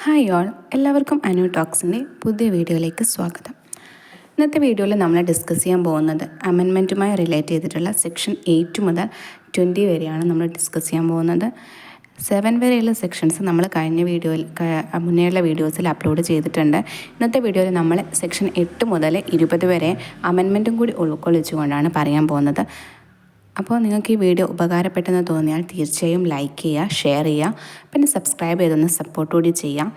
Hi all, എല്ലാവർക്കും അനു ടോക്സിൻ്റെ പുതിയ വീഡിയോയിലേക്ക് സ്വാഗതം. ഇന്നത്തെ വീഡിയോയിൽ നമ്മൾ ഡിസ്കസ് ചെയ്യാൻ പോകുന്നത് അമെൻമെൻറ്റുമായി റിലേറ്റ് ചെയ്തിട്ടുള്ള സെക്ഷൻ 8 മുതൽ 20 വരെയാണ് നമ്മൾ ഡിസ്കസ് ചെയ്യാൻ പോകുന്നത്. 7 വരെയുള്ള സെക്ഷൻസ് നമ്മൾ കഴിഞ്ഞ വീഡിയോയിൽ മുന്നേയുള്ള വീഡിയോസിൽ അപ്ലോഡ് ചെയ്തിട്ടുണ്ട്. ഇന്നത്തെ വീഡിയോയിൽ നമ്മൾ സെക്ഷൻ 8 മുതൽ 20 വരെ അമെൻമെൻറ്റും കൂടി ഉൾക്കൊള്ളിച്ചുകൊണ്ടാണ് പറയാൻ പോകുന്നത്. അപ്പോൾ നിങ്ങൾക്ക് ഈ വീഡിയോ ഉപകാരപ്പെട്ടെന്ന് തോന്നിയാൽ തീർച്ചയായും ലൈക്ക് ചെയ്യുക, ഷെയർ ചെയ്യുക, പിന്നെ സബ്സ്ക്രൈബ് ചെയ്തൊന്ന് സപ്പോർട്ട് കൂടി ചെയ്യാം.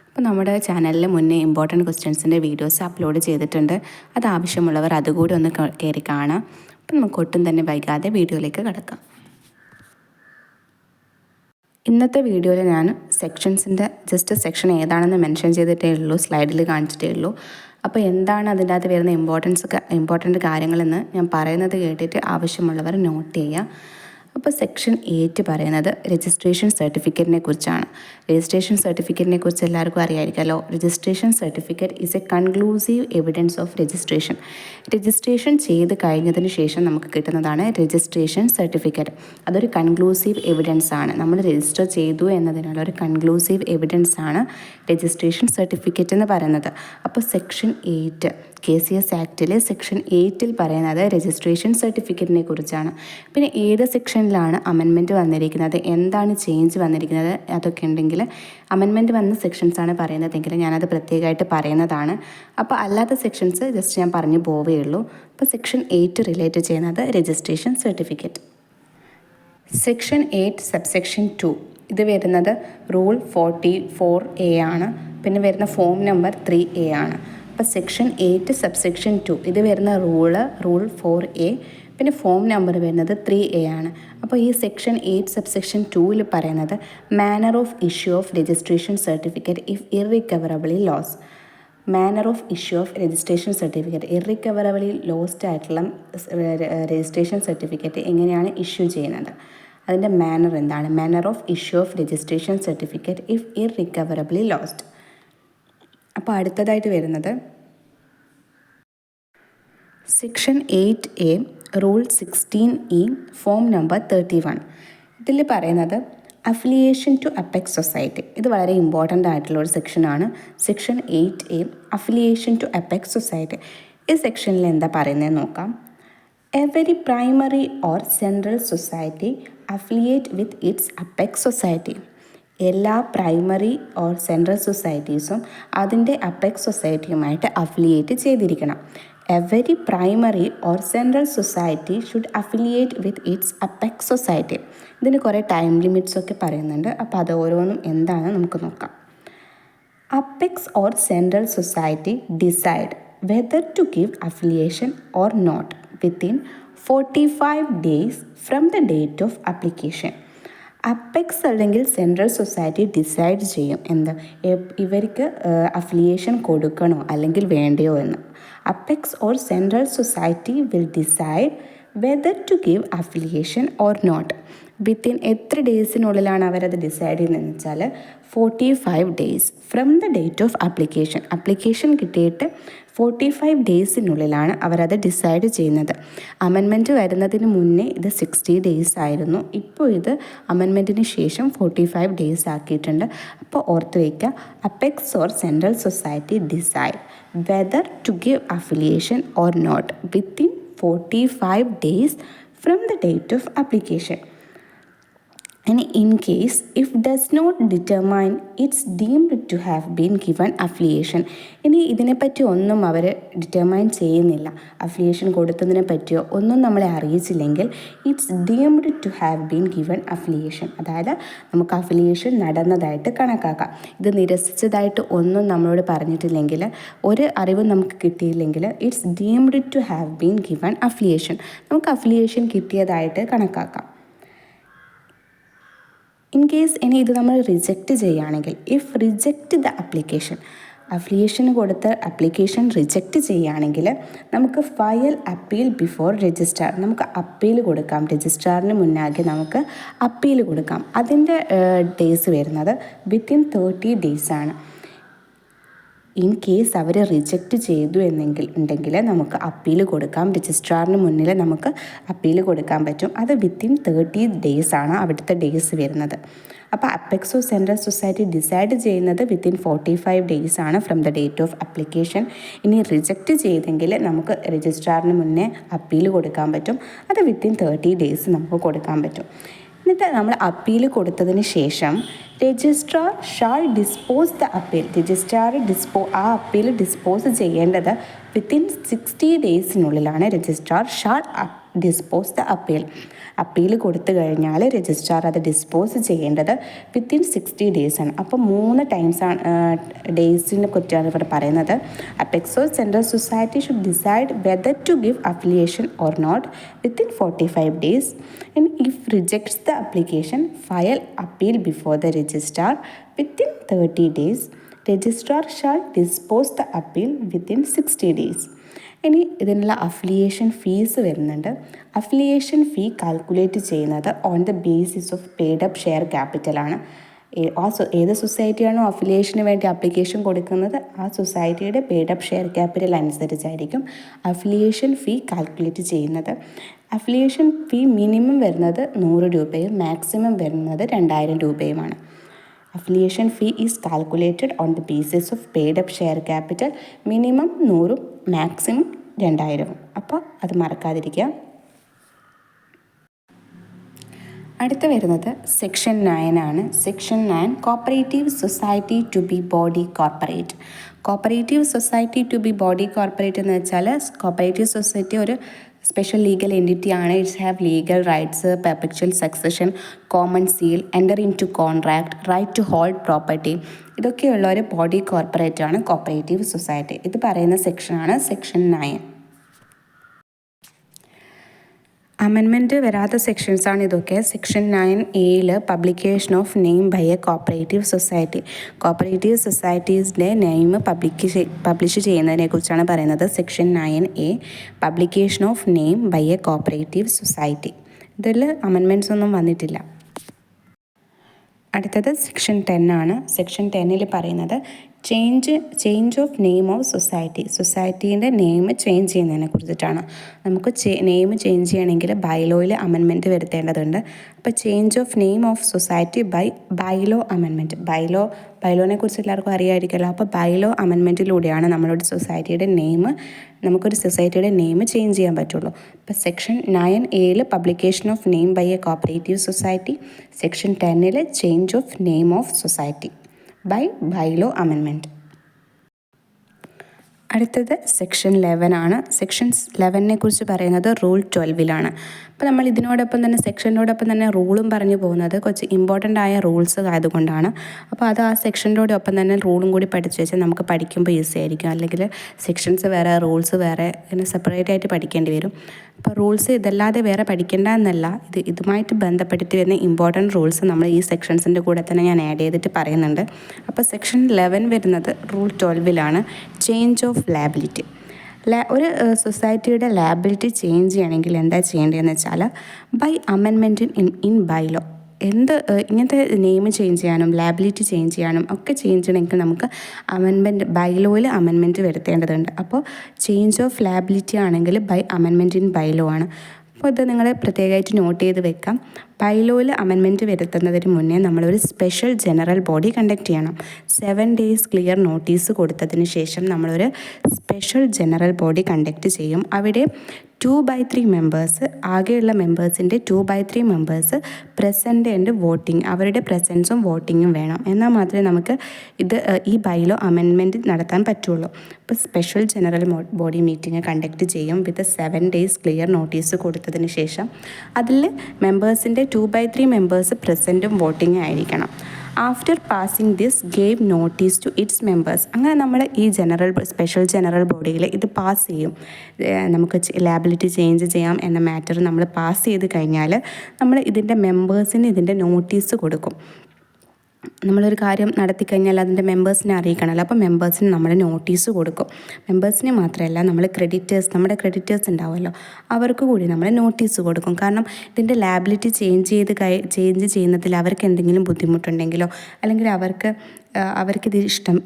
അപ്പോൾ നമ്മുടെ ചാനലിൽ മുന്നേ ഇമ്പോർട്ടൻറ്റ് ക്വസ്റ്റ്യൻസിൻ്റെ വീഡിയോസ് അപ്ലോഡ് ചെയ്തിട്ടുണ്ട്. അത് ആവശ്യമുള്ളവർ അതുകൂടി ഒന്ന് കയറി കാണാം. അപ്പോൾ നമുക്ക് ഒട്ടും തന്നെ വൈകാതെ വീഡിയോയിലേക്ക് കിടക്കാം. ഇന്നത്തെ വീഡിയോയിൽ ഞാൻ സെക്ഷൻസിൻ്റെ ജസ്റ്റ് സെക്ഷൻ ഏതാണെന്ന് മെൻഷൻ ചെയ്തിട്ടേ ഉള്ളൂ, സ്ലൈഡിൽ കാണിച്ചിട്ടേ ഉള്ളൂ. അപ്പോൾ എന്താണ് അതിൻ്റെ അകത്ത് വരുന്ന ഇമ്പോർട്ടൻറ്റ് കാര്യങ്ങളെന്ന് ഞാൻ പറയുന്നത് കേട്ടിട്ട് ആവശ്യമുള്ളവർ നോട്ട് ചെയ്യുക. അപ്പോൾ സെക്ഷൻ 8 പറയുന്നത് രജിസ്ട്രേഷൻ സർട്ടിഫിക്കറ്റിനെ കുറിച്ചാണ്. രജിസ്ട്രേഷൻ സർട്ടിഫിക്കറ്റിനെ കുറിച്ച് എല്ലാവർക്കും അറിയാമായിരിക്കുമല്ലോ. Registration certificate is a conclusive evidence of registration. Registration ചെയ്ത് കഴിഞ്ഞതിന് ശേഷം നമുക്ക് കിട്ടുന്നതാണ് രജിസ്ട്രേഷൻ സർട്ടിഫിക്കറ്റ്. അതൊരു കൺക്ലൂസീവ് എവിഡൻസ് ആണ്. നമ്മൾ രജിസ്റ്റർ ചെയ്തു എന്നതിനുള്ള ഒരു കൺക്ലൂസീവ് എവിഡൻസ് ആണ് രജിസ്ട്രേഷൻ സർട്ടിഫിക്കറ്റ് എന്ന് പറയുന്നത്. അപ്പോൾ സെക്ഷൻ 8 KCS ആക്ടിലെ സെക്ഷൻ 8 പറയുന്നത് രജിസ്ട്രേഷൻ സർട്ടിഫിക്കറ്റിനെ കുറിച്ചാണ്. പിന്നെ ഏത് സെക്ഷനിലാണ് അമെൻമെൻറ്റ് വന്നിരിക്കുന്നത്, എന്താണ് ചേഞ്ച് വന്നിരിക്കുന്നത്, അതൊക്കെ ഉണ്ടെങ്കിൽ അമെൻമെൻറ്റ് വന്ന സെക്ഷൻസാണ് പറയുന്നതെങ്കിൽ ഞാനത് പ്രത്യേകമായിട്ട് പറയുന്നതാണ്. അപ്പോൾ അല്ലാത്ത സെക്ഷൻസ് ജസ്റ്റ് ഞാൻ പറഞ്ഞു പോവേ ഉള്ളൂ. അപ്പോൾ സെക്ഷൻ 8 റിലേറ്റ് ചെയ്യുന്നത് രജിസ്ട്രേഷൻ സർട്ടിഫിക്കറ്റ്. സെക്ഷൻ 8 സബ്സെക്ഷൻ 2 ഇത് വരുന്നത് റൂൾ 44A ആണ്. പിന്നെ വരുന്ന ഫോം നമ്പർ 3A ആണ്. അപ്പോൾ സെക്ഷൻ 8 സബ്സെക്ഷൻ 2 ഇത് വരുന്ന റൂൾ 4A, പിന്നെ ഫോം നമ്പർ വരുന്നത് 3A ആണ്. അപ്പോൾ ഈ സെക്ഷൻ 8 സബ്സെക്ഷൻ 2 പറയുന്നത് manner of issue of registration certificate if irrecoverably lost. Manner of issue of registration certificate irrecoverably lost ആയിട്ടുള്ള രജിസ്ട്രേഷൻ സർട്ടിഫിക്കറ്റ് എങ്ങനെയാണ് ഇഷ്യൂ ചെയ്യുന്നത്, അതിൻ്റെ മാനർ എന്താണ്, manner of issue of registration certificate if irrecoverably lost. അപ്പോൾ അടുത്തതായിട്ട് വരുന്നത് section 8A rule 16E form number 31. ഇതിൽ പറയുന്നത് അഫിലിയേഷൻ ടു അപ്പെക്സ് സൊസൈറ്റി. ഇത് വളരെ ഇമ്പോർട്ടൻ്റ് ആയിട്ടുള്ള ഒരു സെക്ഷനാണ്. Section 8A affiliation to apex society. ഈ സെക്ഷനിൽ എന്താ പറയുന്നത് നോക്കാം. Every primary or central society affiliate with its apex society. എല്ലാ പ്രൈമറി ഓർ സെൻട്രൽ സൊസൈറ്റീസും അതിൻ്റെ അപ്പെക്സ് സൊസൈറ്റിയുമായിട്ട് അഫിലിയേറ്റ് ചെയ്തിരിക്കണം. Every primary or central society should affiliate with its apex society. ഇതിന് കുറേ ടൈം ലിമിറ്റ്സ് ഒക്കെ പറയുന്നുണ്ട്. അപ്പോൾ അത് ഓരോന്നും എന്താണെന്ന് നമുക്ക് നോക്കാം. Apex or central society decide whether to give affiliation or not within 45 days from the date of application. Apex അല്ലെങ്കിൽ സെൻട്രൽ സൊസൈറ്റി ഡിസൈഡ് ചെയ്യും ഇവർക്ക് അഫിലിയേഷൻ കൊടുക്കണോ അല്ലെങ്കിൽ വേണ്ടയോ എന്ന്. Apex or central society will decide whether to give affiliation or not within എത്ര ഡേയ്സിനുള്ളിലാണ് അവരത് ഡിസൈഡ് ചെയ്യുന്നതെന്ന് വെച്ചാൽ 45 days from the date of application. Application കിട്ടിയിട്ട് 45 daysനുള്ളിലാണ് അവരത് ഡിസൈഡ് ചെയ്യുന്നത്. അമെൻമെൻറ്റ് വരുന്നതിന് മുന്നേ ഇത് 60 days ആയിരുന്നു. ഇപ്പോൾ ഇത് അമെൻമെൻറ്റിന് ശേഷം 45 days ആക്കിയിട്ടുണ്ട്. അപ്പോൾ ഓർത്ത് വയ്ക്കുക, apex or central society decide whether to give affiliation or not within 45 days from the date of application. And in case if does not determine it's deemed to have been given affiliation. ഇനി ഇതിനെപ്പറ്റി ഒന്നും അവർ determine ചെയ്യുന്നില്ല, affiliation കൊടുത്തതിനെ പറ്റിയോ ഒന്നും നമ്മളെ അറിയിച്ചില്ലെങ്കിൽ it's deemed to have been given affiliation, അതായത് നമുക്ക് അഫിലിയേഷൻ നടന്നതായിട്ട് കണക്കാക്കാം. ഇത് നിരസിച്ചതായിട്ട് ഒന്നും നമ്മളോട് പറഞ്ഞിട്ടില്ലെങ്കിൽ, ഒരു അറിവും നമുക്ക് കിട്ടിയില്ലെങ്കിൽ it's deemed to have been given affiliation, നമുക്ക് അഫിലിയേഷൻ കിട്ടിയതായിട്ട് കണക്കാക്കാം. ഇൻ കേസ് ഇനി ഇത് നമ്മൾ റിജക്റ്റ് ചെയ്യുകയാണെങ്കിൽ, ഇഫ് റിജക്റ്റ് ദ അപ്ലിക്കേഷൻ, അഫിലിയേഷന് കൊടുത്ത അപ്ലിക്കേഷൻ റിജക്റ്റ് ചെയ്യുകയാണെങ്കിൽ നമുക്ക് ഫയൽ അപ്പീൽ ബിഫോർ രജിസ്ട്രാർ, നമുക്ക് അപ്പീൽ കൊടുക്കാം. രജിസ്ട്രാറിന് മുന്നാകെ നമുക്ക് അപ്പീൽ കൊടുക്കാം. അതിൻ്റെ ഡേയ്സ് വരുന്നത് വിത്തിൻ 30 days ആണ്. ഇൻ കേസ് അവർ റിജക്റ്റ് ചെയ്തു ഉണ്ടെങ്കിൽ നമുക്ക് അപ്പീൽ കൊടുക്കാം. രജിസ്ട്രാറിന് മുന്നിൽ നമുക്ക് അപ്പീൽ കൊടുക്കാൻ പറ്റും. അത് വിത്തിൻ 30 days ആണ് അവിടുത്തെ ഡേയ്സ് വരുന്നത്. അപ്പോൾ അപ്പെക്സോ സെൻട്രൽ സൊസൈറ്റി ഡിസൈഡ് ചെയ്യുന്നത് വിത്തിൻ 45 ഡേയ്സ് ആണ് from the date of application. ഇനി റിജക്റ്റ് ചെയ്തെങ്കിൽ നമുക്ക് രജിസ്ട്രാറിന് മുന്നേ അപ്പീൽ കൊടുക്കാൻ പറ്റും. അത് വിത്തിൻ 30 ഡേയ്സ് നമുക്ക് കൊടുക്കാൻ പറ്റും. എന്നിട്ട് നമ്മൾ അപ്പീൽ കൊടുത്തതിന് ശേഷം registrar shall dispose the appeal. Registrar ആ അപ്പീൽ ഡിസ്പോസ് ചെയ്യേണ്ടത് വിത്തിൻ 60 ഡേയ്സിനുള്ളിലാണ് registrar shall dispose the appeal. Appeal കൊടുത്തു കഴിഞ്ഞാൽ രജിസ്ട്രാർ അത് ഡിസ്പോസ് ചെയ്യേണ്ടത് വിത്തിൻ 60 ഡേയ്സ് ആണ്. അപ്പോൾ 3 ടൈംസാണ് ഡേയ്സിനെ കുറിച്ചാണ് ഇവിടെ പറയുന്നത്. അപ്പെക്സോ central society should decide whether to give affiliation or not within 45 days. And if rejects the application file appeal before the registrar within 30 days. Registrar shall dispose the appeal within 60 days. ഇനി ഇതിനുള്ള affiliation fees വരുന്നുണ്ട്. Affiliation fee calculate ചെയ്യുന്നത് on the basis of paid up share ക്യാപിറ്റലാണ്. ഏത് സൊസൈറ്റിയാണോ അഫിലിയേഷന് വേണ്ടി application കൊടുക്കുന്നത് ആ സൊസൈറ്റിയുടെ പെയ്ഡ് അപ്പ് ഷെയർ ക്യാപിറ്റൽ അനുസരിച്ചായിരിക്കും അഫിലിയേഷൻ ഫീ കാൽക്കുലേറ്റ് ചെയ്യുന്നത്. അഫിലിയേഷൻ ഫീ മിനിമം വരുന്നത് 100 രൂപയും മാക്സിമം വരുന്നത് 2000 രൂപയുമാണ്. Affiliation fee is calculated on the basis of paid up share capital. Minimum 100, maximum 2000. അപ്പോൾ അത് മറക്കാതിരിക്കുക. അടുത്ത് വരുന്നത് സെക്ഷൻ 9 ആണ്. Section 9 cooperative society to be body corporate. Cooperative society to be body corporate എന്ന് വെച്ചാൽ കോപ്പറേറ്റീവ് സൊസൈറ്റി ഒരു സ്പെഷ്യൽ ലീഗൽ എൻറ്റിറ്റി ആണ്. It's have legal rights, perpetual succession, common seal, enter into contract, right to hold property. ഇതൊക്കെയുള്ള ഒരു body corporate ആണ് cooperative society. ഇത് പറയുന്ന സെക്ഷനാണ് സെക്ഷൻ 9. അമെൻമെൻറ്റ് വരാത്ത സെക്ഷൻസാണ് ഇതൊക്കെ. Section 9A publication of name by a cooperative society. Cooperative സൊസൈറ്റീസിൻ്റെ name publish ചെയ്യുന്നതിനെ കുറിച്ചാണ് പറയുന്നത്. Section 9A publication of name by a cooperative society. ഇതിൽ അമെൻമെൻറ്റ്സ് ഒന്നും വന്നിട്ടില്ല. അടുത്തത് സെക്ഷൻ 10 ആണ്. സെക്ഷൻ 10 പറയുന്നത് change of name of society. സൊസൈറ്റീൻ്റെ നെയിം ചേഞ്ച് ചെയ്യുന്നതിനെ കുറിച്ചിട്ടാണ്. നമുക്ക് നെയിം ചേഞ്ച് ചെയ്യണമെങ്കിൽ ബൈലോയിൽ അമെൻമെൻറ്റ് വരുത്തേണ്ടതുണ്ട്. അപ്പോൾ change of name of society by bylaw amendment. ബൈലോനെ കുറിച്ച് എല്ലാവർക്കും അറിയാമായിരിക്കുമല്ലോ. അപ്പോൾ ബൈലോ അമെൻമെൻറ്റിലൂടെയാണ് നമ്മളൊരു സൊസൈറ്റിയുടെ നെയിം നമുക്കൊരു സൊസൈറ്റിയുടെ നെയിം ചേഞ്ച് ചെയ്യാൻ പറ്റുള്ളൂ. ഇപ്പോൾ section 9A publication of name by a cooperative society. Section 10 change of name of society by bylaw amendment. അടുത്തത് സെക്ഷൻ 11 ആണ്. സെക്ഷൻ 11 കുറിച്ച് പറയുന്നത് റൂൾ 12 അപ്പോൾ നമ്മൾ ഇതിനോടൊപ്പം തന്നെ സെക്ഷനോടൊപ്പം തന്നെ റൂളും പറഞ്ഞു പോകുന്നത് കുറച്ച് ഇമ്പോർട്ടൻ്റ് ആയ റൂൾസ് ആയതുകൊണ്ടാണ്. അപ്പോൾ അത് ആ സെക്ഷൻ്റെ ഒപ്പം തന്നെ റൂളും കൂടി പഠിച്ചു വെച്ചാൽ നമുക്ക് പഠിക്കുമ്പോൾ ഈസി ആയിരിക്കും. അല്ലെങ്കിൽ സെക്ഷൻസ് വേറെ റൂൾസ് വേറെ ഇങ്ങനെ സെപ്പറേറ്റ് ആയിട്ട് പഠിക്കേണ്ടി വരും. അപ്പോൾ റൂൾസ് ഇതല്ലാതെ വേറെ പഠിക്കേണ്ട എന്നല്ല, ഇതുമായിട്ട് ബന്ധപ്പെട്ടിട്ട് വരുന്ന ഇമ്പോർട്ടൻറ്റ് റൂൾസ് നമ്മൾ ഈ സെക്ഷൻസിൻ്റെ കൂടെ തന്നെ ഞാൻ ആഡ് ചെയ്തിട്ട് പറയുന്നുണ്ട്. അപ്പോൾ സെക്ഷൻ 11 വരുന്നത് റൂൾ 12 ചേഞ്ച് ഓഫ് ലാബിലിറ്റി. ഒരു സൊസൈറ്റിയുടെ ലാബിലിറ്റി ചേഞ്ച് ചെയ്യണമെങ്കിൽ എന്താ ചെയ്യേണ്ടതെന്ന് വെച്ചാൽ ബൈ അമെൻമെൻറ്റ് ഇൻ ബൈലോ. ഇങ്ങനത്തെ നെയിം ചേഞ്ച് ചെയ്യാനും ലാബിലിറ്റി ചേഞ്ച് ചെയ്യാനും ഒക്കെ ചേഞ്ച് ചെയ്യണമെങ്കിൽ നമുക്ക് ബൈലോയിൽ അമെൻമെൻറ്റ് വരുത്തേണ്ടതുണ്ട്. അപ്പോൾ ചേഞ്ച് ഓഫ് ലാബിലിറ്റി ആണെങ്കിൽ ബൈ അമെൻമെൻറ്റ് ഇൻ ബൈലോ ആണ്. അപ്പോൾ ഇത് നിങ്ങൾ പ്രത്യേകമായിട്ട് നോട്ട് ചെയ്ത് വെക്കാം. ബൈലോയിൽ അമെൻമെൻറ്റ് വരുത്തുന്നതിന് മുന്നേ നമ്മളൊരു സ്പെഷ്യൽ ജനറൽ ബോഡി കണ്ടക്ട് ചെയ്യണം. 7 days ക്ലിയർ നോട്ടീസ് കൊടുത്തതിന് ശേഷം നമ്മളൊരു സ്പെഷ്യൽ ജനറൽ ബോഡി കണ്ടക്ട് ചെയ്യും. അവിടെ 2/3 മെമ്പേഴ്സ്, ആകെയുള്ള മെമ്പേഴ്സിൻ്റെ 2/3 മെമ്പേഴ്സ് പ്രസൻറ്റ് ആൻഡ് വോട്ടിംഗ്, അവരുടെ പ്രസൻസും വോട്ടിങ്ങും വേണം. എന്നാൽ മാത്രമേ നമുക്ക് ഈ ബൈലോ അമെൻമെൻറ്റ് നടത്താൻ പറ്റുള്ളൂ. ഇപ്പോൾ special general body meeting conduct ചെയ്യും വിത്ത് 7 days ക്ലിയർ നോട്ടീസ് കൊടുത്തതിന് ശേഷം. അതിൽ മെമ്പേഴ്സിൻ്റെ 2/3 മെമ്പേഴ്സ് പ്രസൻറ്റും വോട്ടിങ്ങും ആയിരിക്കണം. After passing this gave notice to its members. അങ്ങനെ നമ്മൾ ഈ സ്പെഷ്യൽ ജനറൽ ബോഡിയിൽ ഇത് പാസ് ചെയ്യും. നമുക്ക് ലാബിലിറ്റി ചേഞ്ച് ചെയ്യാം എന്ന മാറ്റർ നമ്മൾ പാസ് ചെയ്ത് കഴിഞ്ഞാൽ നമ്മൾ ഇതിൻ്റെ മെമ്പേഴ്സിന് ഇതിൻ്റെ നോട്ടീസ് കൊടുക്കും. നമ്മളൊരു കാര്യം നടത്തിക്കഴിഞ്ഞാൽ അതിൻ്റെ മെമ്പേഴ്സിനെ അറിയിക്കണമല്ലോ. അപ്പോൾ മെമ്പേഴ്സിന് നമ്മൾ നോട്ടീസ് കൊടുക്കും. മെമ്പേഴ്സിനെ മാത്രമല്ല, നമ്മുടെ ക്രെഡിറ്റേഴ്സ് ഉണ്ടാവുമല്ലോ, അവർക്ക് കൂടി നമ്മൾ നോട്ടീസ് കൊടുക്കും. കാരണം ഇതിൻ്റെ ലാബിലിറ്റി ചേഞ്ച് ചെയ്യുന്നതിൽ അവർക്ക് എന്തെങ്കിലും ബുദ്ധിമുട്ടുണ്ടെങ്കിലോ അല്ലെങ്കിൽ അവർക്ക് അവർക്കിത്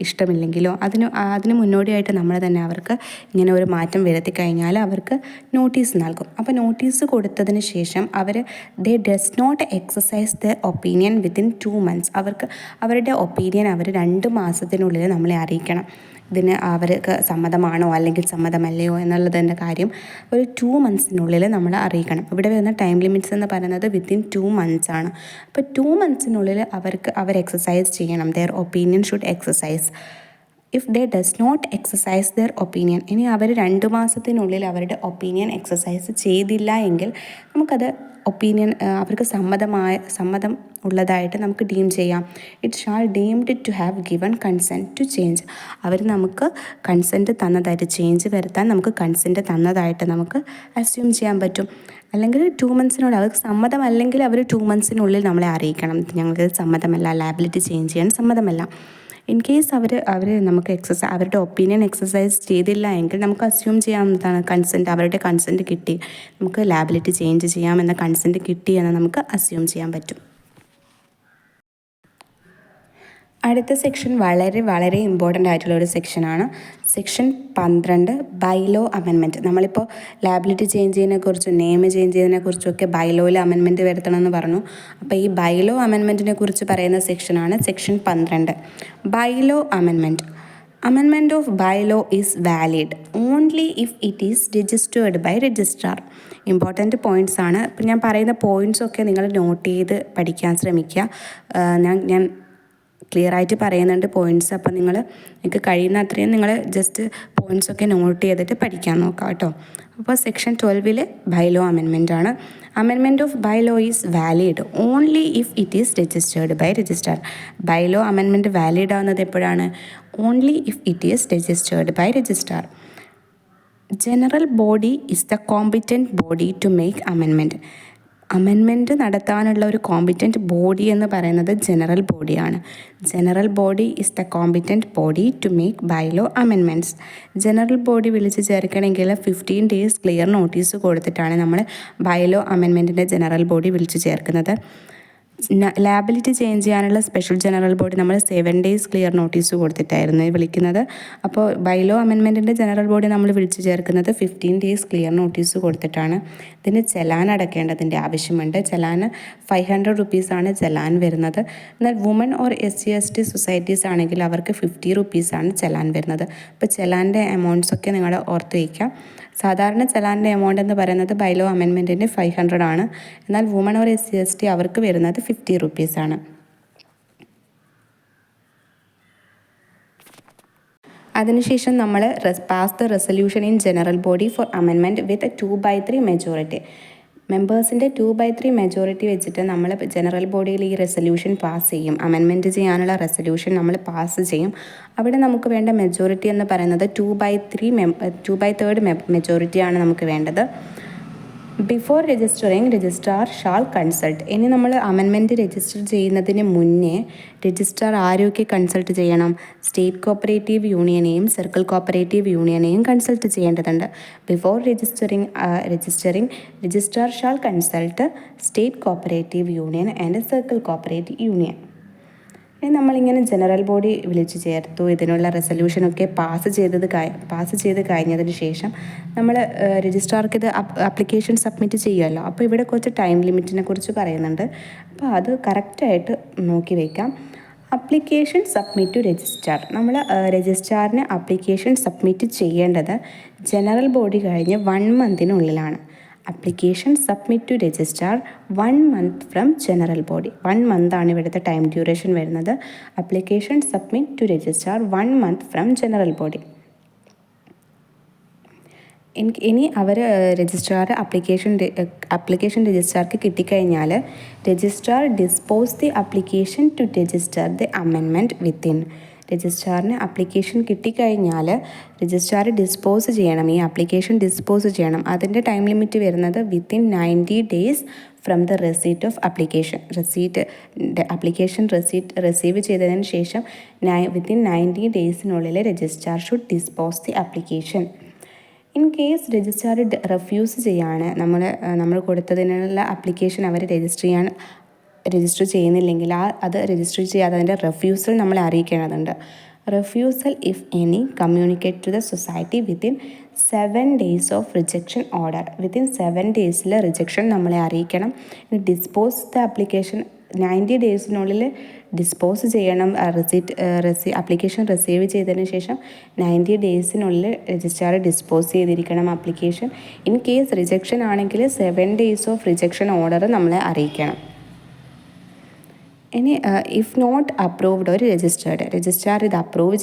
ഇഷ്ടമില്ലെങ്കിലോ അതിന് മുന്നോടിയായിട്ട് നമ്മൾ തന്നെ അവർക്ക് ഇങ്ങനെ ഒരു മാറ്റം വരുത്തി കഴിഞ്ഞാൽ അവർക്ക് നോട്ടീസ് നൽകും. അപ്പോൾ നോട്ടീസ് കൊടുത്തതിന് ശേഷം they does not exercise the opinion within 2 months. അവരുടെ ഒപ്പീനിയൻ അവർ 2 മാസത്തിനുള്ളിൽ നമ്മളെ അറിയിക്കണം. ഇതിന് അവർക്ക് സമ്മതമാണോ അല്ലെങ്കിൽ സമ്മതമല്ലയോ എന്നുള്ളതിൻ്റെ കാര്യം ഒരു 2 monthsനുള്ളിൽ നമ്മൾ അറിയിക്കണം. ഇവിടെ വരുന്ന ടൈം ലിമിറ്റ്സ് എന്ന് പറയുന്നത് വിത്തിൻ 2 months ആണ്. അപ്പോൾ 2 monthsനുള്ളിൽ അവർ എക്സസൈസ് ചെയ്യണം. Their opinion should exercise. If they does not exercise their opinion, ഇനി അവർ 2 മാസത്തിനുള്ളിൽ അവരുടെ ഒപ്പീനിയൻ എക്സസൈസ് ചെയ്തില്ല എങ്കിൽ നമുക്കത് ഒപ്പീനിയൻ അവർക്ക് സമ്മതം ഉള്ളതായിട്ട് നമുക്ക് ഡീം ചെയ്യാം. It shall deemed to have given consent to change. അവർ നമുക്ക് കൺസെൻറ്റ് തന്നതായിട്ട്, ചേഞ്ച് വരുത്താൻ നമുക്ക് കൺസെൻറ്റ് തന്നതായിട്ട് നമുക്ക് അസ്യൂം ചെയ്യാൻ പറ്റും. അല്ലെങ്കിൽ 2 monthsനുള്ളിൽ അവർക്ക് സമ്മതമല്ലെങ്കിൽ അവർ 2 monthsനുള്ളിൽ നമ്മളെ അറിയിക്കണം, ഞങ്ങൾക്ക് സമ്മതമല്ല, ലാബിലിറ്റി ചേഞ്ച് ചെയ്യാൻ സമ്മതമല്ല. ഇൻ കേസ് അവർ നമുക്ക് അവരുടെ ഒപ്പീനിയൻ എക്സസൈസ് ചെയ്തില്ല എങ്കിൽ നമുക്ക് അസ്യൂം ചെയ്യാവുന്നതാണ് അവരുടെ കൺസെൻറ്റ് കിട്ടി, നമുക്ക് ലാബിലിറ്റി ചേഞ്ച് ചെയ്യാമെന്ന കൺസെൻറ്റ് കിട്ടി എന്ന് നമുക്ക് അസ്യൂം ചെയ്യാൻ പറ്റും. അടുത്ത സെക്ഷൻ വളരെ വളരെ ഇമ്പോർട്ടൻ്റ് ആയിട്ടുള്ള ഒരു സെക്ഷനാണ്. Section 12 bylaw amendment. നമ്മളിപ്പോൾ ലാബിലിറ്റി ചേഞ്ച് ചെയ്യുന്നതിനെക്കുറിച്ചും നെയിം ചേഞ്ച് ചെയ്യുന്നതിനെക്കുറിച്ചൊക്കെ ബൈലോയിൽ അമെൻമെൻറ്റ് വരുത്തണമെന്ന് പറഞ്ഞു. അപ്പോൾ ഈ ബൈലോ അമെൻമെൻറ്റിനെ കുറിച്ച് പറയുന്ന സെക്ഷനാണ് section 12 bylaw amendment. Amendment of bylaw is valid only if it is registered by registrar. Important points ആണ്. ഇപ്പം ഞാൻ പറയുന്ന പോയിൻറ്റ്സൊക്കെ നിങ്ങൾ നോട്ട് ചെയ്ത് പഠിക്കാൻ ശ്രമിക്കുക. ഞാൻ ക്ലിയർ ആയിട്ട് പറയുന്നുണ്ട് പോയിൻറ്റ്സ്. അപ്പം നിങ്ങൾക്ക് കഴിയുന്ന അത്രയും നിങ്ങൾ ജസ്റ്റ് പോയിൻറ്റ്സൊക്കെ നോട്ട് ചെയ്തിട്ട് പഠിക്കാൻ നോക്കാം കേട്ടോ. അപ്പോൾ സെക്ഷൻ 12 ബൈലോ അമെൻമെൻ്റ് ആണ്. Amendment of bylaw is valid only if it is registered by registrar. Bylaw amendment valid ആവുന്നത് എപ്പോഴാണ്? Only if it is registered by registrar. General body is the competent body to make amendment. Amendment നടത്താനുള്ള ഒരു competent body എന്ന് പറയുന്നത് general ബോഡിയാണ്. General body is the competent body to make bylaw amendments. General body വിളിച്ച് ചേർക്കണമെങ്കിൽ 15 days clear notice കൊടുത്തിട്ടാണ് നമ്മൾ bylaw അമെൻമെൻറ്റിൻ്റെ general body വിളിച്ച് ചേർക്കുന്നത്. ലാബിലിറ്റി ചേഞ്ച് ചെയ്യാനുള്ള സ്പെഷ്യൽ ജനറൽ ബോഡി നമ്മൾ 7 days ക്ലിയർ നോട്ടീസ് കൊടുത്തിട്ടായിരുന്നു വിളിക്കുന്നത്. അപ്പോൾ ബൈലോ അമെൻമെൻറ്റിൻ്റെ ജനറൽ ബോഡി നമ്മൾ വിളിച്ചു ചേർക്കുന്നത് 15 days ക്ലിയർ നോട്ടീസ് കൊടുത്തിട്ടാണ്. ഇതിന് ചെലാൻ അടയ്ക്കേണ്ടതിൻ്റെ ആവശ്യമുണ്ട്. ചെലാന് 500 rupees ചെലാൻ വരുന്നത്. എന്നാൽ വുമൺ ഓർ SC/ST സൊസൈറ്റീസ് ആണെങ്കിൽ അവർക്ക് 50 rupees ചെലാൻ വരുന്നത്. അപ്പോൾ ചെലാൻ്റെ എമൗണ്ട്സൊക്കെ നിങ്ങൾ ഓർത്ത് വയ്ക്കുക. സാധാരണ ചെലാൻ്റെ എമൗണ്ട് എന്ന് പറയുന്നത് ബൈലോ അമെൻമെൻറ്റിൻ്റെ 500 ആണ്. എന്നാൽ വുമൺ ഓർ SC/ST അവർക്ക് വരുന്നത് 50 rupees ആണ്. അതിനുശേഷം നമ്മൾ pass the resolution in general body for amendment with 2/3 majority. മെമ്പേഴ്സിൻ്റെ 2/3 മെജോറിറ്റി വെച്ചിട്ട് നമ്മൾ ജനറൽ ബോഡിയിൽ ഈ റെസൊല്യൂഷൻ പാസ് ചെയ്യും. അമെൻമെൻറ്റ് ചെയ്യാനുള്ള റെസൊല്യൂഷൻ നമ്മൾ പാസ് ചെയ്യും. അവിടെ നമുക്ക് വേണ്ട മെജോറിറ്റി എന്ന് പറയുന്നത് 2/3 മെജോറിറ്റിയാണ് നമുക്ക് വേണ്ടത്. Before registering registrar shall consult. ഇനി നമ്മൾ അമെൻമെൻറ്റ് രജിസ്റ്റർ ചെയ്യുന്നതിന് മുന്നേ രജിസ്ട്രാർ ആരൊക്കെ കൺസൾട്ട് ചെയ്യണം? സ്റ്റേറ്റ് കോപ്പറേറ്റീവ് യൂണിയനെയും സർക്കിൾ കോപ്പറേറ്റീവ് യൂണിയനെയും കൺസൾട്ട് ചെയ്യേണ്ടതുണ്ട്. Before registering registrar shall consult state cooperative union and circle cooperative union. നമ്മളിങ്ങനെ ജനറൽ ബോഡി വിളിച്ചു ചേർത്തു. ഇതിനുള്ള റെസൊല്യൂഷനൊക്കെ പാസ് ചെയ്ത് കഴിഞ്ഞതിന് ശേഷം നമ്മൾ രജിസ്ട്രാർക്ക് ഇത് ആപ്ലിക്കേഷൻ സബ്മിറ്റ് ചെയ്യുമല്ലോ. അപ്പോൾ ഇവിടെ കുറച്ച് ടൈം ലിമിറ്റിനെ കുറിച്ച് പറയുന്നുണ്ട്. അപ്പോൾ അത് കറക്റ്റായിട്ട് നോക്കി വയ്ക്കാം. Application submit to registrar. നമ്മൾ രജിസ്ട്രാറിന് ആപ്ലിക്കേഷൻ സബ്മിറ്റ് ചെയ്യേണ്ടത് ജനറൽ ബോഡി കഴിഞ്ഞ് 1 monthനുള്ളിലാണ്. Application submit to registrar 1 month from general body. 1 month ഇവിടുത്തെ ടൈം ഡ്യൂറേഷൻ വരുന്നത്. Application submit to registrar 1 month from general body. ഇനി അവർ രജിസ്ട്രാർ ആപ്ലിക്കേഷൻ രജിസ്ട്രാർക്ക് കിട്ടിക്കഴിഞ്ഞാൽ registrar dispose the application to register the amendment within. രജിസ്ട്രാറിന് application കിട്ടിക്കഴിഞ്ഞാൽ registrar dispose ചെയ്യണം, ഈ ആപ്ലിക്കേഷൻ ഡിസ്പോസ് ചെയ്യണം. അതിൻ്റെ ടൈം ലിമിറ്റ് വരുന്നത് within 90 days from the receipt of application. Application receive ചെയ്തതിന് ശേഷം വിത്തിൻ 90 daysനുള്ളിൽ registrar should dispose the application. In case registrar refuse ചെയ്യാണ് നമ്മൾ കൊടുത്തതിനുള്ള ആപ്ലിക്കേഷൻ അവർ രജിസ്റ്റർ ചെയ്യാൻ രജിസ്റ്റർ ചെയ്യുന്നില്ലെങ്കിൽ അത് രജിസ്റ്റർ ചെയ്യാതെ അതിൻ്റെ റെഫ്യൂസൽ നമ്മളെ അറിയിക്കേണ്ടതുണ്ട്. Refusal if any communicate to the society within 7 days of rejection order. Within 7 days rejection നമ്മളെ അറിയിക്കണം. Dispose the application 90 days dispose ചെയ്യണം. ആപ്ലിക്കേഷൻ റിസീവ് ചെയ്തതിന് ശേഷം 90 days രജിസ്ട്രാർ ഡിസ്പോസ് ചെയ്തിരിക്കണം ആപ്ലിക്കേഷൻ. ഇൻ കേസ് റിജക്ഷൻ ആണെങ്കിൽ 7 days ഓഫ് റിജക്ഷൻ ഓർഡർ നമ്മളെ അറിയിക്കണം. ഇനി ഇഫ് നോട്ട് അപ്രൂവ്ഡ് ഒരു രജിസ്ട്രാർ ഇത് അപ്രൂവ്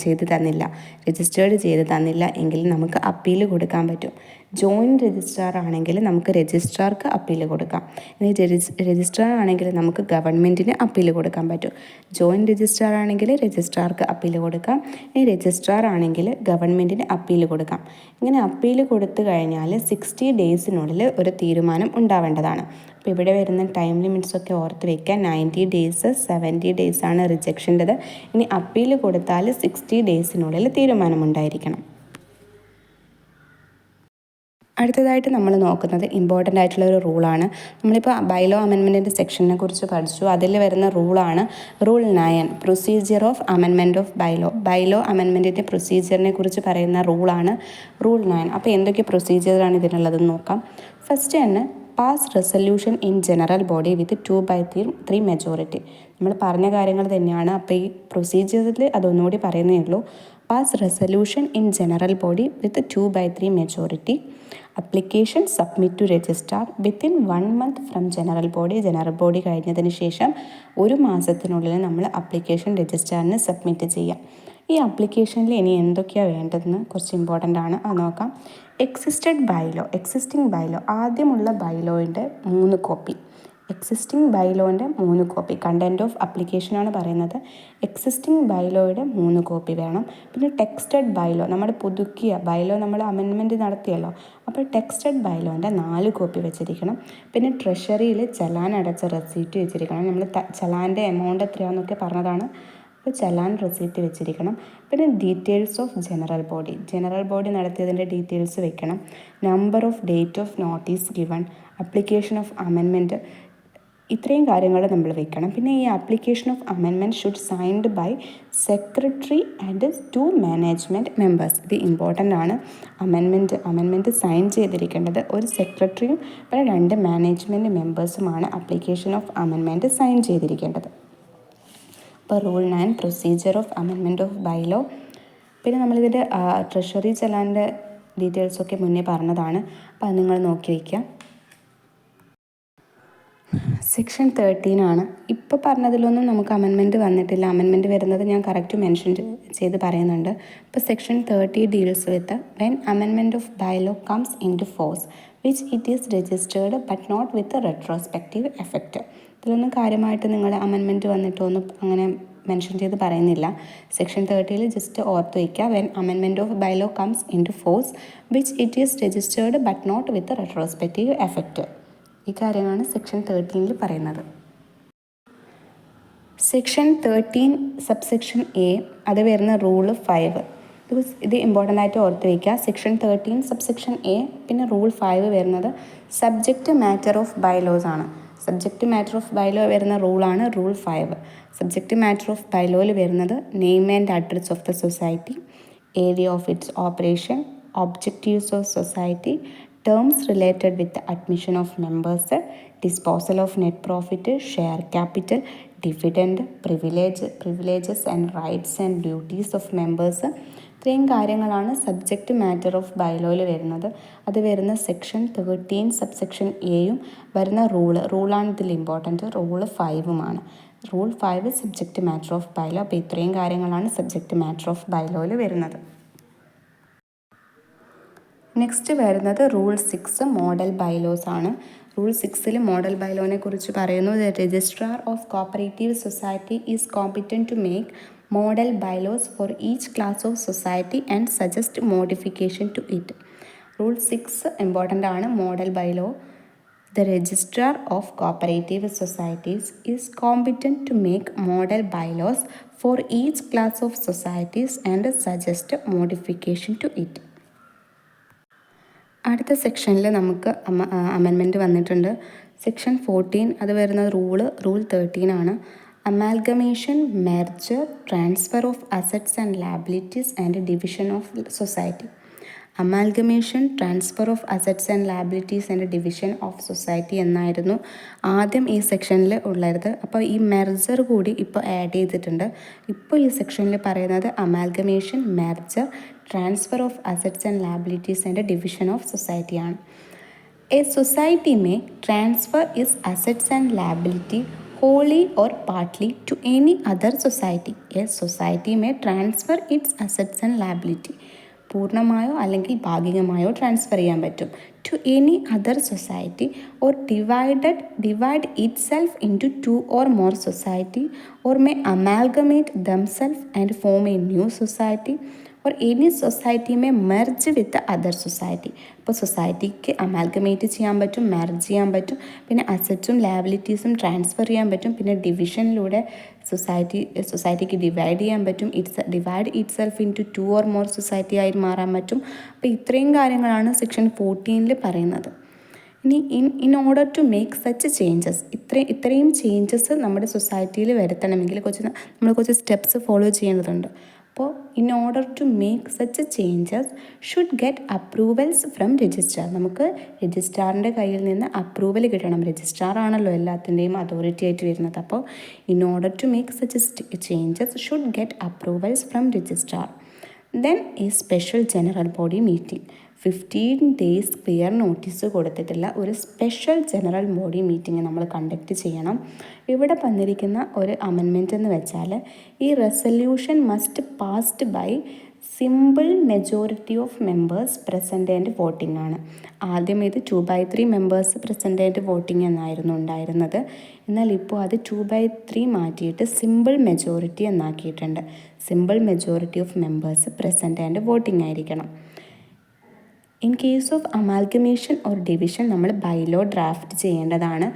ചെയ്ത് തന്നില്ല, രജിസ്റ്റേർഡ് ചെയ്ത് തന്നില്ല എങ്കിൽ നമുക്ക് അപ്പീൽ കൊടുക്കാൻ പറ്റും. ജോയിൻറ്റ് രജിസ്ട്രാർ ആണെങ്കിൽ നമുക്ക് രജിസ്ട്രാർക്ക് അപ്പീൽ കൊടുക്കാം. ഇനി രജിസ്ട്രാർ ആണെങ്കിൽ നമുക്ക് ഗവൺമെൻറ്റിന് അപ്പീൽ കൊടുക്കാൻ പറ്റും. ജോയിൻറ്റ് രജിസ്ട്രാർ ആണെങ്കിൽ രജിസ്ട്രാർക്ക് അപ്പീൽ കൊടുക്കാം. ഇനി രജിസ്ട്രാർ ആണെങ്കിൽ ഗവൺമെൻറ്റിന് അപ്പീൽ കൊടുക്കാം. ഇങ്ങനെ അപ്പീൽ കൊടുത്തു കഴിഞ്ഞാൽ 60 days ഒരു തീരുമാനം ഉണ്ടാവേണ്ടതാണ്. അപ്പോൾ ഇവിടെ വരുന്ന ടൈം ലിമിറ്റ്സൊക്കെ ഓർത്ത് വയ്ക്കുക. 90 days, 70 days ആണ് റിജക്ഷൻ്റെത്. ഇനി അപ്പീൽ കൊടുത്താൽ 60 days തീരുമാനമുണ്ടായിരിക്കണം. അടുത്തതായിട്ട് നമ്മൾ നോക്കുന്നത് ഇമ്പോർട്ടൻ്റ് ആയിട്ടുള്ള ഒരു റൂളാണ്. നമ്മളിപ്പോൾ ബൈലോ അമെൻമെൻറ്റിൻ്റെ സെക്ഷനെ കുറിച്ച് പഠിച്ചു. അതിൽ വരുന്ന റൂളാണ് rule 9, procedure of amendment of bylaw അമെൻമെൻറ്റിൻ്റെ പ്രൊസീജിയറിനെ കുറിച്ച് പറയുന്ന റൂളാണ് റൂൾ 9. അപ്പോൾ എന്തൊക്കെ പ്രൊസീജിയറാണ് ഇതിനുള്ളതെന്ന് നോക്കാം. ഫസ്റ്റ് തന്നെ pass resolution in general body with 2/3 majority. നമ്മൾ പറഞ്ഞ കാര്യങ്ങൾ തന്നെയാണ്. അപ്പോൾ ഈ പ്രൊസീജിയറിൽ അതൊന്നുകൂടി പറയുന്നേ ഉള്ളൂ. Pass resolution in general body with 2/3 majority. Application submit to registrar within 1 month from general body കഴിഞ്ഞതിന് ശേഷം 1 മാസത്തിനുള്ളിൽ നമ്മൾ അപ്ലിക്കേഷൻ രജിസ്ട്രാറിന് സബ്മിറ്റ് ചെയ്യാം. ഈ ആപ്ലിക്കേഷനിൽ ഇനി എന്തൊക്കെയാണ് വേണ്ടതെന്ന് കുറച്ച് ഇമ്പോർട്ടൻ്റ് ആണ്, അത് നോക്കാം. എക്സിസ്റ്റിംഗ് ബൈലോ ആദ്യമുള്ള ബൈലോൻ്റെ 3 കോപ്പി. എക്സിസ്റ്റിംഗ് ബൈലോൻ്റെ 3 കോപ്പി. കണ്ടൻറ്റ് ഓഫ് ആപ്ലിക്കേഷനാണ് പറയുന്നത്. എക്സിസ്റ്റിംഗ് ബൈലോയുടെ 3 കോപ്പി വേണം. പിന്നെ ടെക്സ്റ്റഡ് ബൈലോ, നമ്മുടെ പുതുക്കിയ ബൈലോ നമ്മൾ അമെൻമെൻറ്റ് നടത്തിയല്ലോ, അപ്പോൾ ടെക്സ്റ്റഡ് ബൈലോൻ്റെ 4 കോപ്പി വെച്ചിരിക്കണം. പിന്നെ ട്രഷറിയിൽ ചലാൻ അടച്ച റെസീപ്റ്റ് വെച്ചിരിക്കണം. നമ്മൾ ചലാൻ്റെ എമൗണ്ട് എത്രയാണെന്നൊക്കെ പറഞ്ഞതാണ്. അപ്പോൾ ചലാൻ റെസീപ്റ്റ് വെച്ചിരിക്കണം. പിന്നെ ഡീറ്റെയിൽസ് ഓഫ് ജനറൽ ബോഡി നടത്തിയതിൻ്റെ ഡീറ്റെയിൽസ് വെക്കണം. Number of date of notice given, application of amendment, ഇത്രയും കാര്യങ്ങൾ നമ്മൾ വെക്കണം. പിന്നെ ഈ application of amendment should signed by secretary and 2 management members. ഇത് ഇമ്പോർട്ടൻ്റ് ആണ്. അമെൻമെൻറ്റ് സൈൻ ചെയ്തിരിക്കേണ്ടത് ഒരു സെക്രട്ടറിയും പിന്നെ 2 മാനേജ്മെൻറ്റ് മെമ്പേഴ്സുമാണ് ആപ്ലിക്കേഷൻ ഓഫ് അമെൻമെൻറ്റ് സൈൻ ചെയ്തിരിക്കേണ്ടത്. അപ്പോൾ rule 9 procedure of amendment of bylaw. പിന്നെ നമ്മളിതിൻ്റെ ട്രഷറി ചലാൻ്റെ ഡീറ്റെയിൽസൊക്കെ മുന്നേ പറഞ്ഞതാണ്. അപ്പോൾ അത് നിങ്ങൾ നോക്കി വയ്ക്കുക. സെക്ഷൻ 13 ആണ്. ഇപ്പോൾ പറഞ്ഞതിലൊന്നും നമുക്ക് അമെൻമെൻറ്റ് വന്നിട്ടില്ല. അമെൻമെൻറ്റ് വരുന്നത് ഞാൻ കറക്റ്റ് മെൻഷൻ ചെയ്ത് പറയുന്നുണ്ട്. ഇപ്പോൾ section 30 deals with when amendment of bylaw comes into force which it is registered but not with retrospective effect. ഇതിലൊന്നും കാര്യമായിട്ട് നിങ്ങൾ അമെൻമെൻറ്റ് വന്നിട്ടൊന്നും അങ്ങനെ മെൻഷൻ ചെയ്ത് പറയുന്നില്ല. സെക്ഷൻ 30 ജസ്റ്റ് ഓർത്ത് വയ്ക്കുക. When amendment of bylaw comes into force which it is registered but not with retrospective effect. ഈ കാര്യമാണ് സെക്ഷൻ 13 പറയുന്നത്. സെക്ഷൻ 13 സബ്സെക്ഷൻ എ, അത് വരുന്ന റൂള് 5. ഇത് ഇമ്പോർട്ടൻ്റ് ആയിട്ട് ഓർത്ത് വയ്ക്കുക. Section 13 subsection A. പിന്നെ റൂൾ 5 വരുന്നത് സബ്ജക്റ്റ് മാറ്റർ ഓഫ് ബൈലോസ് ആണ്. സബ്ജക്റ്റ് മാറ്റർ ഓഫ് ബൈലോ വരുന്ന റൂളാണ് റൂൾ 5. സബ്ജക്റ്റ് മാറ്റർ ഓഫ് ബൈലോയിൽ വരുന്നത് name and address of the society, area of its operation, objectives of society, terms related with admission of members, disposal of net profit, share capital, dividend, privileges and rights and duties of members. ഇത്രയും കാര്യങ്ങളാണ് subject matter of ബൈലോയിൽ വരുന്നത്. അത് വരുന്ന section 13 subsection എയും വരുന്ന റൂളാണ് ഇതിൽ important. Rule 5 rule 5 subject matter of bylaw. അപ്പോൾ ഇത്രയും കാര്യങ്ങളാണ് സബ്ജക്റ്റ് മാറ്റർ ഓഫ് ബൈലോയിൽ വരുന്നത്. നെക്സ്റ്റ് വരുന്നത് റൂൾ 6 മോഡൽ ബൈലോസ് ആണ്. റൂൾ 6 മോഡൽ ബൈലോനെ കുറിച്ച് പറയുന്നു. The registrar of cooperative society is competent to make model bylaws for each class of society and suggest modification to it. Rule 6 important ആണ്. Model bylaw. The registrar of cooperative societies is competent to make model bylaws for each class of societies and suggest modification to it. അടുത്ത സെക്ഷനിൽ നമുക്ക് amendment വന്നിട്ടുണ്ട്. Section 14 അത് വരുന്ന rule 13 ആണ്. Amalgamation, merger, transfer of assets and liabilities and division of society. Amalgamation, transfer of assets and liabilities and division of society എന്നായിരുന്നു ആദ്യം ഈ സെക്ഷനിൽ ഉള്ളത്. അപ്പോൾ ഈ മെർജർ കൂടി ഇപ്പോൾ ആഡ് ചെയ്തിട്ടുണ്ട്. ഇപ്പോൾ ഈ സെക്ഷനിൽ പറയുന്നത് amalgamation, merger, transfer of assets and liabilities and division of society ആണ്. A society may transfer its assets and liability wholly or partly to any other society. A society may transfer its assets and liability. പൂർണ്ണമായോ അല്ലെങ്കിൽ ഭാഗികമായോ transfer ചെയ്യാൻ പറ്റും. To any other society or divide itself into 2 or more society or may amalgamate themselves and form a new society or any society may merge with the other society. അപ്പോൾ സൊസൈറ്റിക്ക് amalgamate ചെയ്യാൻ പറ്റും, merge ചെയ്യാൻ പറ്റും, പിന്നെ അസറ്റ്സും ലയബിലിറ്റീസും transfer ചെയ്യാൻ പറ്റും, പിന്നെ ഡിവിഷനിലൂടെ സൊസൈറ്റിക്ക് ഡിവൈഡ് ചെയ്യാൻ പറ്റും, divide itself into 2 or more society ആയി മാറാൻ പറ്റും. അപ്പോൾ ഇത്രയും കാര്യങ്ങളാണ് സെക്ഷൻ 14 പറയുന്നത്. ഇനി in order to make such changes, ഇത്രയും ചേഞ്ചസ് നമ്മുടെ സൊസൈറ്റിയിൽ വരുത്തണമെങ്കിൽ നമ്മൾ കുറച്ച് സ്റ്റെപ്സ് ഫോളോ ചെയ്യേണ്ടതുണ്ട്. അപ്പോൾ in order to make such changes should get approvals from registrar. നമുക്ക് രജിസ്ട്രാറിൻ്റെ കയ്യിൽ നിന്ന് അപ്രൂവൽ കിട്ടണം. രജിസ്ട്രാർ ആണല്ലോ എല്ലാത്തിൻ്റെയും അതോറിറ്റി ആയിട്ട് വരുന്നത്. അപ്പോൾ in order to make such changes should get approvals from registrar. Then ഈ special general body meeting, 15 days clear notice കൊടുത്തിട്ടുള്ള ഒരു സ്പെഷ്യൽ ജനറൽ ബോഡി മീറ്റിംഗ് നമ്മൾ കണ്ടക്ട് ചെയ്യണം. ഇവിടെ വന്നിരിക്കുന്ന ഒരു അമെൻമെൻറ്റ് എന്ന് വെച്ചാൽ ഈ resolution must passed by simple majority of members present and voting ആണ്. ആദ്യം ഇത് 2/3 മെമ്പേഴ്സ് പ്രസൻറ്റ് ആൻഡ് വോട്ടിംഗ് എന്നായിരുന്നു ഉണ്ടായിരുന്നത്. എന്നാൽ ഇപ്പോൾ അത് 2/3 മാറ്റിയിട്ട് സിമ്പിൾ മെജോറിറ്റി എന്നാക്കിയിട്ടുണ്ട്. Simple majority of members present and voting ആയിരിക്കണം. In case of amalgamation or division നമ്മൾ ബൈലോ ഡ്രാഫ്റ്റ് ചെയ്യേണ്ടതാണ്.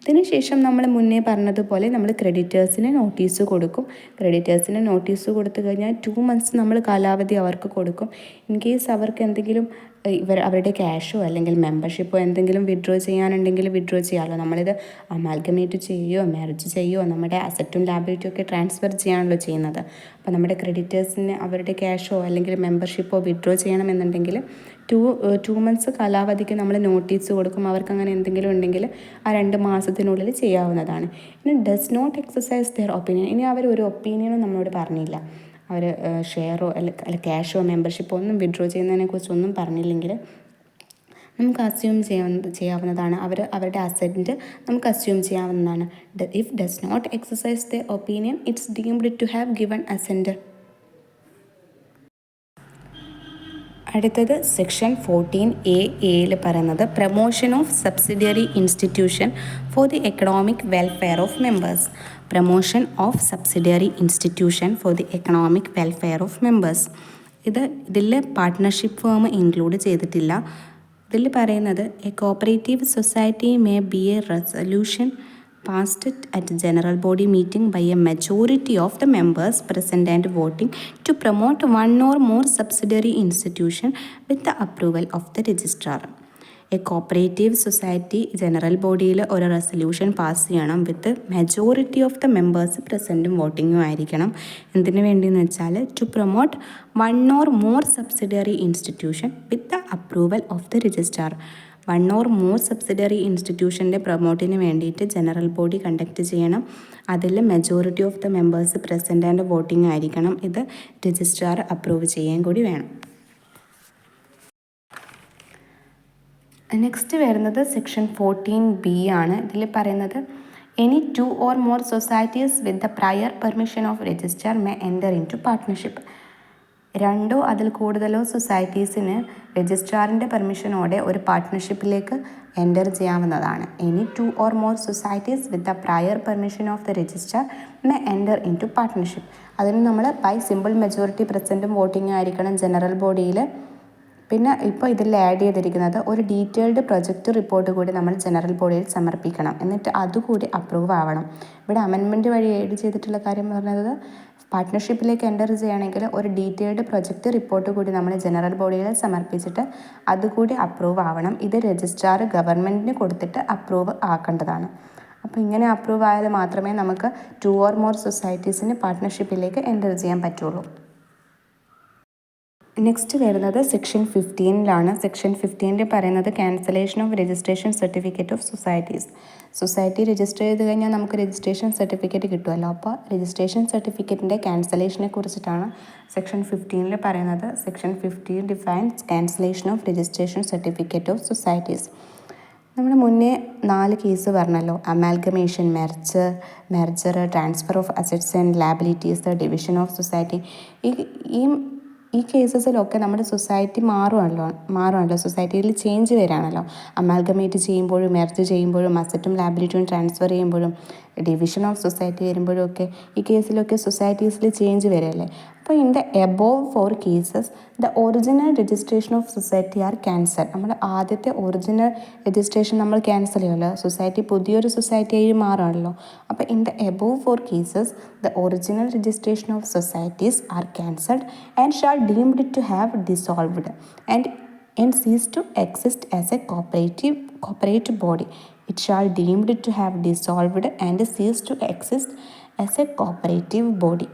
ഇതിനുശേഷം നമ്മൾ മുന്നേ പറഞ്ഞതുപോലെ നമ്മൾ ക്രെഡിറ്റേഴ്സിന് നോട്ടീസ് കൊടുക്കും. ക്രെഡിറ്റേഴ്സിന് നോട്ടീസ് കൊടുത്തു കഴിഞ്ഞാൽ 2 months നമ്മൾ കാലാവധി അവർക്ക് കൊടുക്കും. ഇൻ കേസ് അവർക്ക് എന്തെങ്കിലും അവരുടെ ക്യാഷോ അല്ലെങ്കിൽ മെമ്പർഷിപ്പോ എന്തെങ്കിലും വിഡ്രോ ചെയ്യാനുണ്ടെങ്കിൽ വിഡ്രോ ചെയ്യാമല്ലോ. നമ്മളിത് അമാൽഗമേറ്റ് ചെയ്യുകയോ മെർജ് ചെയ്യുകയോ നമ്മുടെ അസറ്റും ലയബിലിറ്റിയും ഒക്കെ ട്രാൻസ്ഫർ ചെയ്യാണല്ലോ ചെയ്യുന്നത്. അപ്പോൾ നമ്മുടെ ക്രെഡിറ്റേഴ്സിന് അവരുടെ ക്യാഷോ അല്ലെങ്കിൽ മെമ്പർഷിപ്പോ വിഡ്രോ ചെയ്യണമെന്നുണ്ടെങ്കിൽ 2 months കാലാവധിക്ക് നമ്മൾ നോട്ടീസ് കൊടുക്കും. അവർക്ക് അങ്ങനെ എന്തെങ്കിലും ഉണ്ടെങ്കിൽ ആ 2 മാസത്തിനുള്ളിൽ ചെയ്യാവുന്നതാണ്. ഇനി does not exercise their opinion, ഇനി അവർ ഒരു ഒപ്പീനിയനും നമ്മളോട് പറഞ്ഞില്ല. അവർ ഷെയറോ അല്ല ക്യാഷോ മെമ്പർഷിപ്പോ ഒന്നും വിഡ്രോ ചെയ്യുന്നതിനെക്കുറിച്ചൊന്നും പറഞ്ഞില്ലെങ്കിൽ നമുക്ക് അസ്യൂം ചെയ്യാവുന്നതാണ്. അവരുടെ അസെറ്റ് നമുക്ക് അസ്യൂം ചെയ്യാവുന്നതാണ്. If does not exercise the opinion it's deemed to have given assent. അടുത്തത് സെക്ഷൻ 14A പറയുന്നത് promotion of subsidiary institution for the economic welfare of members. Promotion of subsidiary institution for the economic welfare of members. ഇതിൽ partnership firm include ചെയ്തിട്ടില്ല. ഇതിൽ പറയുന്നത് a cooperative society may be a resolution passed at general body meeting by a majority of the members present and voting to promote one or more subsidiary institution with the approval of the registrar. A cooperative society general ബോഡിയിൽ ഒരു resolution pass ചെയ്യണം with majority of the members പ്രസൻറ്റും വോട്ടിങ്ങും ആയിരിക്കണം. എന്തിനു വേണ്ടിയെന്ന് വെച്ചാൽ to promote 1 or more subsidiary institution with the approval of the registrar. 1 or more subsidiary ഇൻസ്റ്റിറ്റ്യൂഷൻ്റെ പ്രൊമോട്ടിന് വേണ്ടിയിട്ട് ജനറൽ ബോഡി കണ്ടക്ട് ചെയ്യണം. അതിൽ majority of the members present and voting ആയിരിക്കണം. ഇത് രജിസ്ട്രാർ അപ്രൂവ് ചെയ്യാൻ കൂടി വേണം. നെക്സ്റ്റ് വരുന്നത് സെക്ഷൻ 14B ആണ്. ഇതിൽ പറയുന്നത് any 2 or more societies with the prior permission of registrar may enter into partnership. 2 അതിൽ കൂടുതലോ സൊസൈറ്റീസിന് രജിസ്ട്രാറിൻ്റെ പെർമിഷനോടെ ഒരു പാർട്ട്ണർഷിപ്പിലേക്ക് എൻ്റർ ചെയ്യാവുന്നതാണ്. Any 2 or more societies with the prior permission of the registrar may enter into partnership. അതിന് നമ്മൾ ബൈ സിമ്പിൾ മെജോറിറ്റി പ്രസൻറ്റും വോട്ടിംഗ് ആയിരിക്കണം ജനറൽ ബോഡിയിൽ. പിന്നെ ഇപ്പോൾ ഇതിൽ ആഡ് ചെയ്തിരിക്കുന്നത് ഒരു ഡീറ്റെയിൽഡ് പ്രൊജക്റ്റ് റിപ്പോർട്ട് കൂടി നമ്മൾ ജനറൽ ബോഡിയിൽ സമർപ്പിക്കണം. എന്നിട്ട് അതുകൂടി അപ്രൂവ് ആവണം. ഇവിടെ അമെൻമെൻറ്റ് വഴി ആഡ് ചെയ്തിട്ടുള്ള കാര്യം എന്ന് പറയുന്നത് പാർട്ട്ണർഷിപ്പിലേക്ക് എൻ്റർ ചെയ്യുകയാണെങ്കിൽ ഒരു ഡീറ്റെയിൽഡ് പ്രൊജക്റ്റ് റിപ്പോർട്ട് കൂടി നമ്മൾ ജനറൽ ബോഡിയിൽ സമർപ്പിച്ചിട്ട് അതുകൂടി അപ്രൂവ് ആവണം. ഇത് രജിസ്ട്രാർ ഗവൺമെൻറ്റിന് കൊടുത്തിട്ട് അപ്രൂവ് ആക്കേണ്ടതാണ്. അപ്പോൾ ഇങ്ങനെ അപ്രൂവ് ആയാൽ മാത്രമേ നമുക്ക് 2 or more സൊസൈറ്റീസിന് പാർട്ട്ണർഷിപ്പിലേക്ക് എൻ്റർ ചെയ്യാൻ പറ്റുള്ളൂ. നെക്സ്റ്റ് വരുന്നത് സെക്ഷൻ 15 സെക്ഷൻ 15 പറയുന്നത് cancellation of registration certificate of societies. Society register ചെയ്ത് കഴിഞ്ഞാൽ നമുക്ക് രജിസ്ട്രേഷൻ സർട്ടിഫിക്കറ്റ് കിട്ടുമല്ലോ. അപ്പോൾ രജിസ്ട്രേഷൻ സർട്ടിഫിക്കറ്റിൻ്റെ ക്യാൻസലേഷനെ കുറിച്ചിട്ടാണ് സെക്ഷൻ 15 പറയുന്നത്. Section 15 defines cancellation of registration certificate of societies. നമ്മൾ മുന്നേ 4 കേസ് പറഞ്ഞല്ലോ: amalgamation, merger, transfer of assets and liabilities, division of society. ഈ കേസസിലൊക്കെ നമ്മുടെ സൊസൈറ്റി മാറുകയാണല്ലോ, സൊസൈറ്റിയിൽ ചേഞ്ച് വരികയാണല്ലോ. അമാൽഗമേറ്റ് ചെയ്യുമ്പോഴും, മെർജ് ചെയ്യുമ്പോഴും, അസറ്റും ലയബിലിറ്റിയും ട്രാൻസ്ഫർ ചെയ്യുമ്പോഴും, ഡിവിഷൻ ഓഫ് സൊസൈറ്റി വരുമ്പോഴും ഒക്കെ ഈ കേസിലൊക്കെ സൊസൈറ്റീസിൽ ചേഞ്ച് വരികയല്ലേ. അപ്പോൾ in the above 4 cases the original registration of society are cancel. നമ്മുടെ ആദ്യത്തെ ഒറിജിനൽ രജിസ്ട്രേഷൻ നമ്മൾ ക്യാൻസൽ ചെയ്യുമല്ലോ, സൊസൈറ്റി പുതിയൊരു സൊസൈറ്റിയായി മാറുകയാണല്ലോ. അപ്പോൾ in the above 4 cases the original registration of societies are cancelled and shall deemed to have dissolved and cease to exist as a corporate body. It shall deemed to have dissolved and cease to exist as a cooperative body.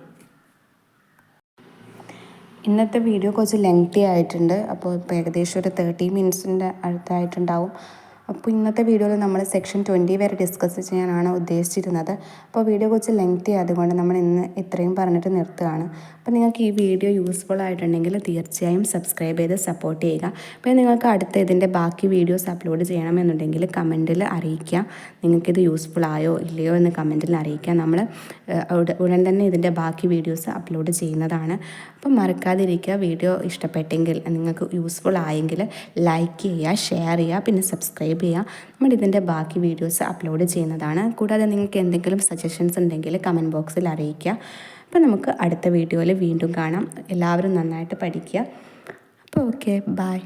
ഇന്നത്തെ video കുറച്ച് lengthy ആയിട്ടുണ്ട്. അപ്പോൾ ഇപ്പോൾ ഏകദേശം ഒരു 30 മിനിറ്റ്സിൻ്റെ അടുത്തായിട്ടുണ്ടാവും. അപ്പോൾ ഇന്നത്തെ വീഡിയോയിൽ നമ്മൾ സെക്ഷൻ 20 വരെ ഡിസ്കസ് ചെയ്യാനാണ് ഉദ്ദേശിച്ചിരുന്നത്. അപ്പോൾ വീഡിയോ കുറച്ച് ലെങ്തി ആയതുകൊണ്ട് നമ്മൾ ഇന്ന് ഇത്രയും പറഞ്ഞിട്ട് നിർത്തുകയാണ്. അപ്പോൾ നിങ്ങൾക്ക് ഈ വീഡിയോ യൂസ്ഫുൾ ആയിട്ടുണ്ടെങ്കിൽ തീർച്ചയായും സബ്സ്ക്രൈബ് ചെയ്ത് സപ്പോർട്ട് ചെയ്യുക. അപ്പോൾ നിങ്ങൾക്ക് അടുത്ത ഇതിൻ്റെ ബാക്കി വീഡിയോസ് അപ്ലോഡ് ചെയ്യണമെന്നുണ്ടെങ്കിൽ കമൻറ്റിൽ അറിയിക്കുക. നിങ്ങൾക്കിത് യൂസ്ഫുൾ ആയോ ഇല്ലയോ എന്ന് കമൻറ്റിൽ അറിയിക്കുക. നമ്മൾ ഉടൻ തന്നെ ഇതിൻ്റെ ബാക്കി വീഡിയോസ് അപ്ലോഡ് ചെയ്യുന്നതാണ്. അപ്പം മറക്കാതിരിക്കുക. വീഡിയോ ഇഷ്ടപ്പെട്ടെങ്കിൽ, നിങ്ങൾക്ക് യൂസ്ഫുൾ ആയെങ്കിൽ ലൈക്ക് ചെയ്യുക, ഷെയർ ചെയ്യുക, പിന്നെ സബ്സ്ക്രൈബ് ചെയ്യുക. നമ്മൾ ഇതിൻ്റെ ബാക്കി വീഡിയോസ് അപ്ലോഡ് ചെയ്യുന്നതാണ്. കൂടാതെ നിങ്ങൾക്ക് എന്തെങ്കിലും സജഷൻസ് ഉണ്ടെങ്കിൽ കമൻറ്റ് ബോക്സിൽ അറിയിക്കുക. അപ്പോൾ നമുക്ക് അടുത്ത വീഡിയോയിൽ വീണ്ടും കാണാം. എല്ലാവരും നന്നായിട്ട് പഠിക്കുക. അപ്പോൾ ഓക്കെ, ബൈ.